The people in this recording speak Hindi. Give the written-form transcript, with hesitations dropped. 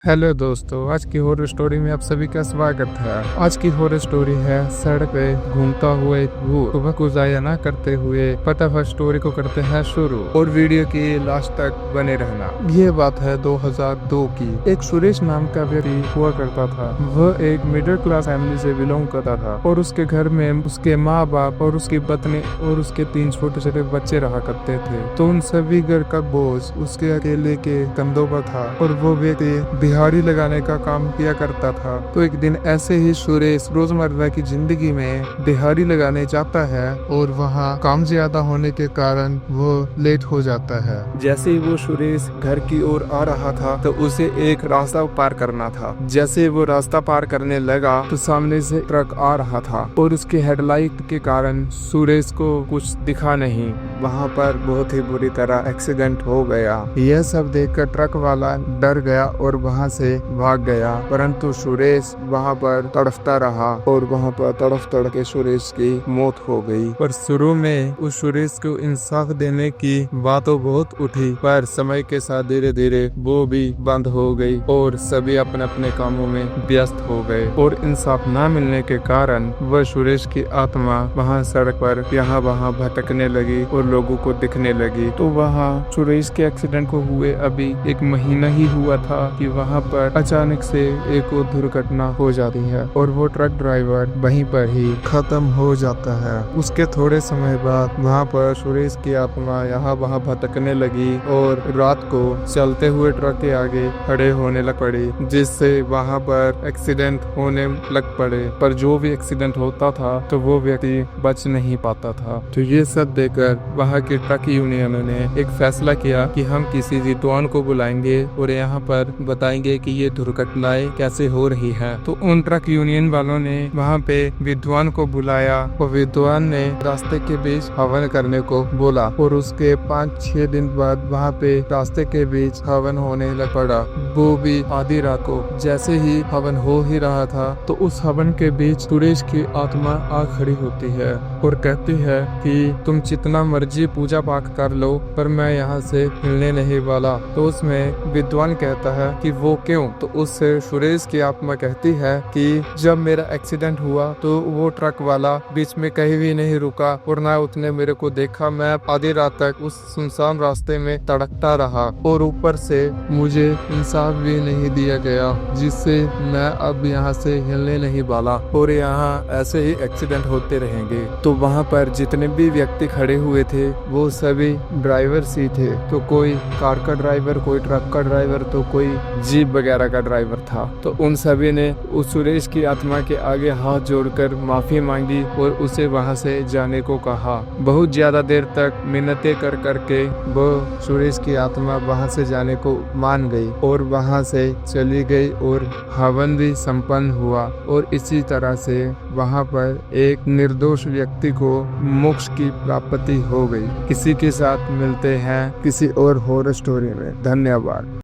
हेलो दोस्तों, आज की हॉरर स्टोरी में आप सभी का स्वागत है। आज की हॉरर स्टोरी है सड़क पे घूमता हुआ एक भूत। सुबह को जाया ना करते हुए फटाफट स्टोरी को करते हैं शुरू और वीडियो की लास्ट तक बने रहना। ये बात है 2002 की। एक सुरेश नाम का व्यक्ति हुआ करता था। वह एक मिडिल क्लास फैमिली से बिलोंग करता था और उसके घर में उसके माँ बाप और उसकी पत्नी और उसके 3 छोटे छोटे बच्चे रहा करते थे। तो उन सभी घर का बोझ उसके अकेले के कंधों पर था और वो व्यक्ति दिहाड़ी लगाने का काम किया करता था। तो एक दिन ऐसे ही सुरेश रोजमर्रा की जिंदगी में दिहाड़ी लगाने जाता है और वहाँ काम ज्यादा होने के कारण वो लेट हो जाता है। जैसे ही वो सुरेश घर की ओर आ रहा था तो उसे एक रास्ता पार करना था। जैसे वो रास्ता पार करने लगा तो सामने से ट्रक आ रहा था और उसके हेडलाइट के कारण सुरेश को कुछ दिखा नहीं। वहाँ पर बहुत ही बुरी तरह एक्सीडेंट हो गया। यह सब देखकर ट्रक वाला डर गया और वहाँ से भाग गया, परंतु सुरेश वहाँ पर तड़फता रहा और वहाँ पर तड़फ तड़प के सुरेश की मौत हो गई। पर शुरू में उस सुरेश को इंसाफ देने की बातों बहुत उठी, पर समय के साथ धीरे धीरे वो भी बंद हो गई और सभी अपने अपने कामों में व्यस्त हो गए। और इंसाफ न मिलने के कारण वह सुरेश की आत्मा वहाँ सड़क पर यहाँ वहाँ भटकने लगी और लोगों को दिखने लगी। तो वहाँ सुरेश के एक्सीडेंट को हुए अभी 1 महीना ही हुआ था कि वहाँ पर अचानक से एक और दुर्घटना हो जाती है और वो ट्रक ड्राइवर वहीं पर ही खत्म हो जाता है। उसके थोड़े समय बाद वहाँ पर सुरेश की आत्मा यहाँ वहाँ भटकने लगी और रात को चलते हुए ट्रक के आगे खड़े होने लग पड़ी, जिससे वहाँ पर एक्सीडेंट होने लग पड़े। पर जो भी एक्सीडेंट होता था तो वो व्यक्ति बच नहीं पाता था। तो ये सब देखकर वहाँ के ट्रक यूनियन ने एक फैसला किया कि हम किसी विद्वान को बुलाएंगे और यहाँ पर बताएंगे कि ये दुर्घटनाएं कैसे हो रही है। तो उन ट्रक यूनियन वालों ने वहाँ पे विद्वान को बुलाया और विद्वान ने रास्ते के बीच हवन करने को बोला और उसके 5-6 दिन बाद वहाँ पे रास्ते के बीच हवन होने लग पड़ा। वो भी आधी रात को। जैसे ही हवन हो ही रहा था तो उस हवन के बीच सुरेश की आत्मा आ खड़ी होती है और कहती है कि तुम जितना मर्जी पूजा पाठ कर लो, पर मैं यहाँ से हिलने नहीं वाला। तो उसमें विद्वान कहता है कि वो क्यों? तो उससे सुरेश की आत्मा कहती है कि जब मेरा एक्सीडेंट हुआ तो वो ट्रक वाला बीच में कहीं भी नहीं रुका और ना उसने मेरे को देखा। मैं आधी रात तक उस सुनसान रास्ते में तड़कता रहा और ऊपर से मुझे इंसाफ भी नहीं दिया गया, जिससे मैं अब यहाँ से हिलने नहीं वाला और यहाँ ऐसे ही एक्सीडेंट होते रहेंगे। तो वहाँ पर जितने भी व्यक्ति खड़े हुए थे वो सभी ड्राइवर ही थे। तो कोई कार का ड्राइवर, कोई ट्रक का ड्राइवर, तो कोई जीप वगैरह का ड्राइवर था। तो उन सभी ने उस सुरेश की आत्मा के आगे हाथ जोड़कर माफी मांगी और उसे वहां से जाने को कहा। बहुत ज्यादा देर तक मिन्नतें कर करके वो सुरेश की आत्मा वहां से जाने को मान गई और वहां से चली गई और हवन भी संपन्न हुआ। और इसी तरह से वहां पर एक निर्दोष व्यक्ति को मोक्ष की प्राप्ति हो गई। किसी के साथ मिलते हैं किसी और हॉरर स्टोरी में। धन्यवाद।